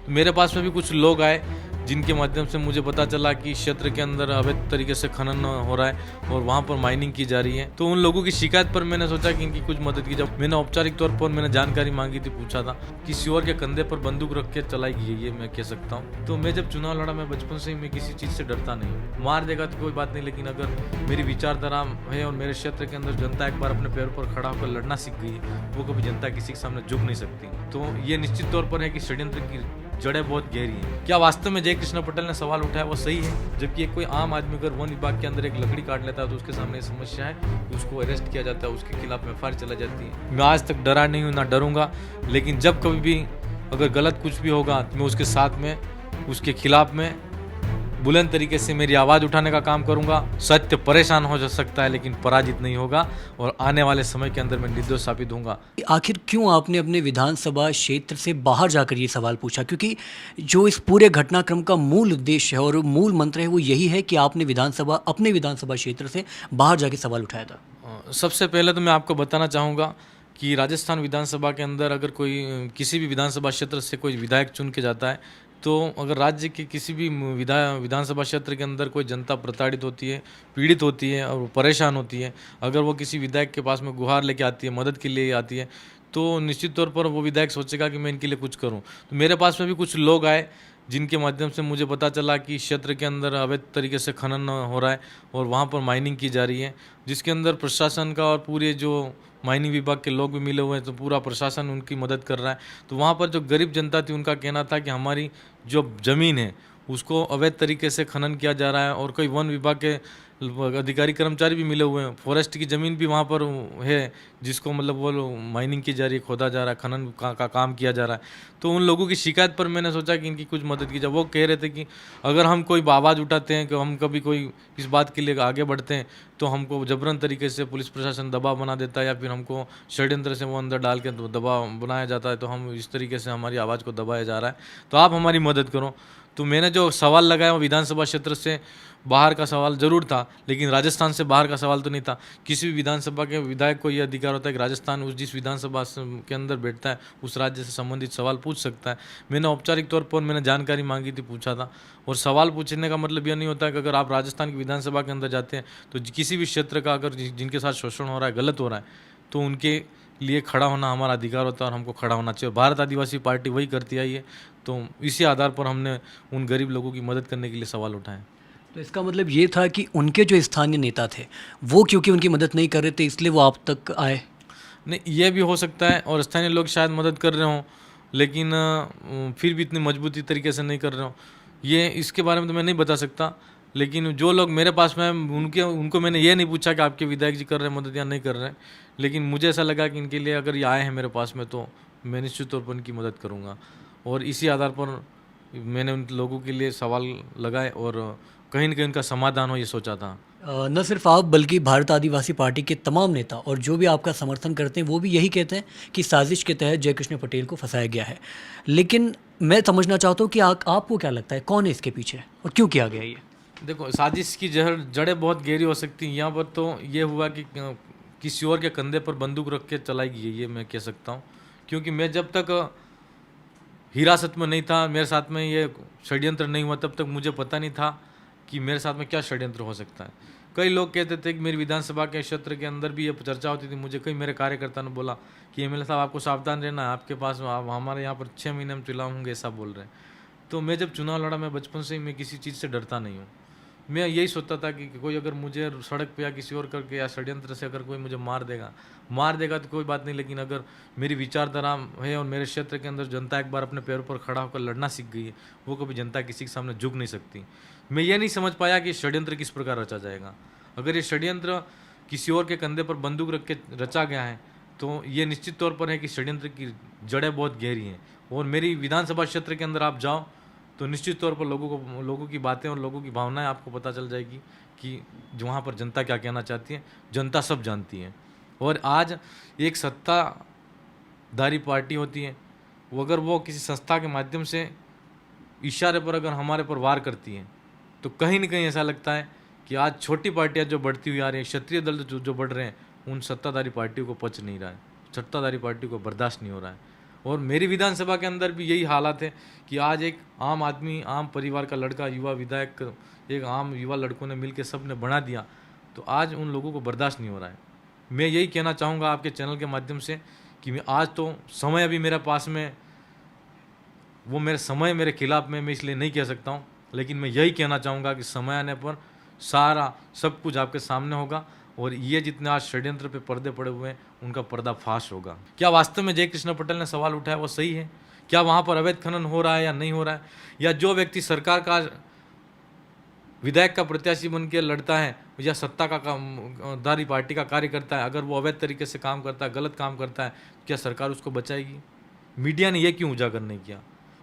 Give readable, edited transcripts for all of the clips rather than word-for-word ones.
मेरे पास में भी कुछ लोग आए जिनके माध्यम से मुझे पता चला कि क्षेत्र के अंदर अवैध तरीके से खनन हो रहा है और वहाँ पर माइनिंग की जा रही है। तो उन लोगों की शिकायत पर मैंने सोचा कि इनकी कुछ मदद की जाए। मैंने औपचारिक तौर पर मैंने जानकारी मांगी थी, पूछा था कि किसी और के कंधे पर बंदूक रख के चलाई गई है, ये मैं कह सकता हूँ। तो मैं जब चुनाव लड़ा, मैं बचपन से ही मैं किसी चीज़ से डरता नहीं हूँ। मार देगा तो कोई बात नहीं, लेकिन अगर मेरी विचारधारा है और मेरे क्षेत्र के अंदर जनता एक बार अपने पैरों पर खड़ा होकर लड़ना सीख गई है, वो कभी जनता किसी के सामने झुक नहीं सकती। तो ये निश्चित तौर पर है कि षड्यंत्र की जड़ें बहुत गहरी हैं। क्या वास्तव में जय कृष्ण पटेल ने सवाल उठाया वो सही है? जबकि एक कोई आम आदमी अगर वन विभाग के अंदर एक लकड़ी काट लेता है तो उसके सामने समस्या है, उसको अरेस्ट किया जाता है, उसके खिलाफ एफआईआर चला जाती है। मैं आज तक डरा नहीं हूँ, ना डरूंगा, लेकिन जब कभी भी अगर गलत कुछ भी होगा तो मैं उसके साथ में, उसके खिलाफ में बुलंद तरीके से मेरी आवाज़ उठाने का काम करूंगा। सत्य परेशान हो जा सकता है लेकिन पराजित नहीं होगा, और आने वाले समय के अंदर मैं निर्दोष साबित होऊंगा। आखिर क्यों आपने अपने विधानसभा क्षेत्र से बाहर जाकर ये सवाल पूछा? क्योंकि जो इस पूरे घटनाक्रम का मूल उद्देश्य है और मूल मंत्र है वो यही है कि आपने अपने विधानसभा क्षेत्र से बाहर जाके सवाल उठाया था। सबसे पहले तो मैं आपको बताना चाहूँगा कि राजस्थान विधानसभा के अंदर अगर कोई किसी भी विधानसभा क्षेत्र से कोई विधायक चुन के जाता है, तो अगर राज्य के किसी भी विधानसभा क्षेत्र के अंदर कोई जनता प्रताड़ित होती है, पीड़ित होती है और परेशान होती है, अगर वो किसी विधायक के पास में गुहार लेके आती है, मदद के लिए आती है, तो निश्चित तौर पर वो विधायक सोचेगा कि मैं इनके लिए कुछ करूं। तो मेरे पास में भी कुछ लोग आए जिनके माध्यम से मुझे पता चला कि क्षेत्र के अंदर अवैध तरीके से खनन हो रहा है और वहाँ पर माइनिंग की जा रही है, जिसके अंदर प्रशासन का और पूरे जो माइनिंग विभाग के लोग भी मिले हुए हैं, तो पूरा प्रशासन उनकी मदद कर रहा है। तो वहाँ पर जो गरीब जनता थी उनका कहना था कि हमारी जो ज़मीन है उसको अवैध तरीके से खनन किया जा रहा है, और कई वन विभाग के अधिकारी कर्मचारी भी मिले हुए हैं, फॉरेस्ट की ज़मीन भी वहाँ पर है जिसको मतलब वो माइनिंग की जा रही है, खोदा जा रहा है, खनन का काम किया जा रहा है। तो उन लोगों की शिकायत पर मैंने सोचा कि इनकी कुछ मदद की जाए। वो कह रहे थे कि अगर हम कोई आवाज़ उठाते हैं, कि हम कभी कोई इस बात के लिए आगे बढ़ते हैं, तो हमको जबरन तरीके से पुलिस प्रशासन दबाव बना देता है, या फिर हमको षड्यंत्र से वो अंदर डाल के दबाव बनाया जाता है, तो हम इस तरीके से हमारी आवाज़ को दबाया जा रहा है, तो आप हमारी मदद करो। तो मैंने जो सवाल लगाया वो विधानसभा क्षेत्र से बाहर का सवाल जरूर था, लेकिन राजस्थान से बाहर का सवाल तो नहीं था। किसी भी विधानसभा के विधायक को यह अधिकार होता है कि राजस्थान उस जिस विधानसभा के अंदर बैठता है उस राज्य से संबंधित सवाल पूछ सकता है। मैंने औपचारिक तौर पर मैंने जानकारी मांगी थी, पूछा था। और सवाल पूछने का मतलब यह नहीं होता है कि अगर आप राजस्थान की विधानसभा के अंदर जाते हैं तो किसी भी क्षेत्र का अगर जिनके साथ शोषण हो रहा है, गलत हो रहा है, तो उनके लिए खड़ा होना हमारा अधिकार होता है और हमको खड़ा होना चाहिए। भारत आदिवासी पार्टी वही करती आई है, तो इसी आधार पर हमने उन गरीब लोगों की मदद करने के लिए सवाल उठाए। तो इसका मतलब ये था कि उनके जो स्थानीय नेता थे वो क्योंकि उनकी मदद नहीं कर रहे थे इसलिए वो आप तक आए। नहीं, ये भी हो सकता है, और स्थानीय लोग शायद मदद कर रहे हों, लेकिन फिर भी इतनी मजबूती तरीके से नहीं कर रहे हों, ये इसके बारे में तो मैं नहीं बता सकता। लेकिन जो लोग मेरे पास में उनको मैंने ये नहीं पूछा कि आपके विधायक जी कर रहे हैं मदद या नहीं कर रहे हैं, लेकिन मुझे ऐसा लगा कि इनके लिए अगर ये आए हैं मेरे पास में तो मैं निश्चित तौर पर उनकी मदद करूँगा। और इसी आधार पर मैंने उन लोगों के लिए सवाल लगाए और कहीं ना कहीं उनका समाधान हो, ये सोचा था। न सिर्फ आप बल्कि भारत आदिवासी पार्टी के तमाम नेता और जो भी आपका समर्थन करते हैं वो भी यही कहते हैं कि साजिश के तहत जयकृष्ण पटेल को फंसाया गया है। लेकिन मैं समझना चाहता हूँ कि आपको क्या लगता है कौन है इसके पीछे और क्यों किया गया ये? देखो, साजिश की जड़ें बहुत गहरी हो सकती हैं। यहाँ पर तो ये हुआ कि किसी और के कंधे पर बंदूक रख के चलाई गई है, ये मैं कह सकता हूँ। क्योंकि मैं जब तक हिरासत में नहीं था, मेरे साथ में ये षड्यंत्र नहीं हुआ, तब तक मुझे पता नहीं था कि मेरे साथ में क्या षड्यंत्र हो सकता है। कई लोग कहते थे कि मेरी विधानसभा के क्षेत्र के अंदर भी ये चर्चा होती थी। मुझे कई मेरे कार्यकर्ता ने बोला कि एमएलए साहब आपको सावधान रहना है, आपके पास हमारे यहाँ पर 6 महीने में चुनाव होंगे, ऐसा बोल रहे हैं। तो मैं जब चुनाव लड़ा, मैं बचपन से ही मैं किसी चीज़ से डरता नहीं हूँ। मैं यही सोचता था कि कोई अगर मुझे सड़क पे या किसी और करके या षड्यंत्र से अगर कोई मुझे मार देगा तो कोई बात नहीं, लेकिन अगर मेरी विचारधारा है और मेरे क्षेत्र के अंदर जनता एक बार अपने पैरों पर खड़ा होकर लड़ना सीख गई है, वो कभी जनता किसी के सामने झुक नहीं सकती। मैं ये नहीं समझ पाया कि षड्यंत्र किस प्रकार रचा जाएगा। अगर ये षड्यंत्र किसी और के कंधे पर बंदूक रख के रचा गया है, तो ये निश्चित तौर पर है कि षड्यंत्र की जड़ें बहुत गहरी हैं। और मेरी विधानसभा क्षेत्र के अंदर आप जाओ तो निश्चित तौर पर लोगों की बातें और लोगों की भावनाएं आपको पता चल जाएगी कि जो वहाँ पर जनता क्या कहना चाहती है, जनता सब जानती है। और आज एक सत्ताधारी पार्टी होती है, वो अगर वो किसी संस्था के माध्यम से इशारे पर अगर हमारे पर वार करती है, तो कहीं ना कहीं ऐसा लगता है कि आज छोटी पार्टियाँ जो बढ़ती हुई आ रही हैं, क्षत्रिय दल जो बढ़ रहे हैं, उन सत्ताधारी पार्टियों को पच नहीं रहा है, सत्ताधारी पार्टी को बर्दाश्त नहीं हो रहा है। और मेरी विधानसभा के अंदर भी यही हालात है कि आज एक आम आदमी, आम परिवार का लड़का, युवा विधायक, एक आम युवा लड़कों ने मिलकर सब ने बना दिया, तो आज उन लोगों को बर्दाश्त नहीं हो रहा है। मैं यही कहना चाहूँगा आपके चैनल के माध्यम से कि मैं आज तो समय अभी मेरे पास में, वो मेरे समय मेरे खिलाफ में, मैं इसलिए नहीं कह सकता हूँ, लेकिन मैं यही कहना चाहूँगा कि समय आने पर सारा सब कुछ आपके सामने होगा और ये जितने आज षड्यंत्र पे पर्दे पड़े हुए हैं उनका पर्दाफाश होगा। क्या वास्तव में जय कृष्ण पटेल ने सवाल उठाया वो सही है? क्या वहाँ पर अवैध खनन हो रहा है या नहीं हो रहा है? या जो व्यक्ति सरकार का विधायक का प्रत्याशी बन के लड़ता है या सत्ता का दारी पार्टी का कार्य करता है, अगर वो अवैध तरीके से काम करता है, गलत काम करता है, क्या सरकार उसको बचाएगी? मीडिया ने ये क्यों उजागर नहीं किया?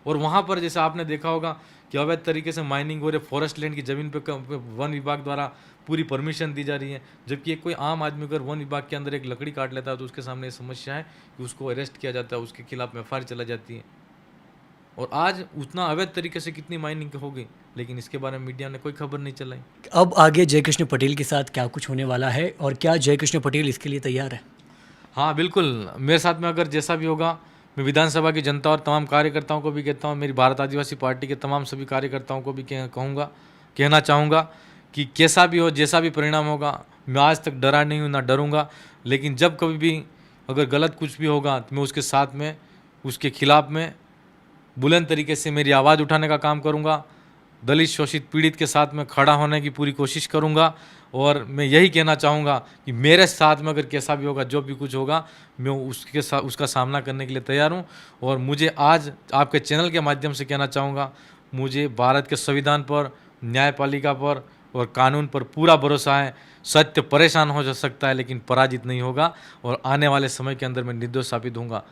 और वहाँ पर जैसे आपने देखा होगा कि अवैध तरीके से माइनिंग हो रही है, फॉरेस्ट लैंड की ज़मीन पे वन विभाग द्वारा पूरी परमिशन दी जा रही है, जबकि एक कोई आम आदमी अगर वन विभाग के अंदर एक लकड़ी काट लेता है तो उसके सामने ये समस्या है कि उसको अरेस्ट किया जाता है, उसके खिलाफ एफआईआर चला जाती है। और आज उतना अवैध तरीके से कितनी माइनिंग हो गई, लेकिन इसके बारे में मीडिया ने कोई खबर नहीं चलाई। अब आगे जयकृष्ण पटेल के साथ क्या कुछ होने वाला है और क्या जयकृष्ण पटेल इसके लिए तैयार है? हाँ बिल्कुल, मेरे साथ में अगर जैसा भी होगा, मैं विधानसभा की जनता और तमाम कार्यकर्ताओं को भी कहता हूँ, मेरी भारत आदिवासी पार्टी के तमाम सभी कार्यकर्ताओं को भी कहना चाहूँगा कि कैसा भी हो, जैसा भी परिणाम होगा, मैं आज तक डरा नहीं हूँ, ना डरूंगा, लेकिन जब कभी भी अगर गलत कुछ भी होगा तो मैं उसके साथ में, उसके खिलाफ में बुलंद तरीके से मेरी आवाज़ उठाने का काम करूँगा, दलित शोषित पीड़ित के साथ में खड़ा होने की पूरी कोशिश करूँगा। और मैं यही कहना चाहूँगा कि मेरे साथ में अगर कैसा भी होगा, जो भी कुछ होगा, मैं उसका सामना करने के लिए तैयार हूँ। और मुझे आज आपके चैनल के माध्यम से कहना चाहूँगा, मुझे भारत के संविधान पर, न्यायपालिका पर और कानून पर पूरा भरोसा है। सत्य परेशान हो जा सकता है लेकिन पराजित नहीं होगा और आने वाले समय के अंदर मैं निर्दोष साबित होऊंगा।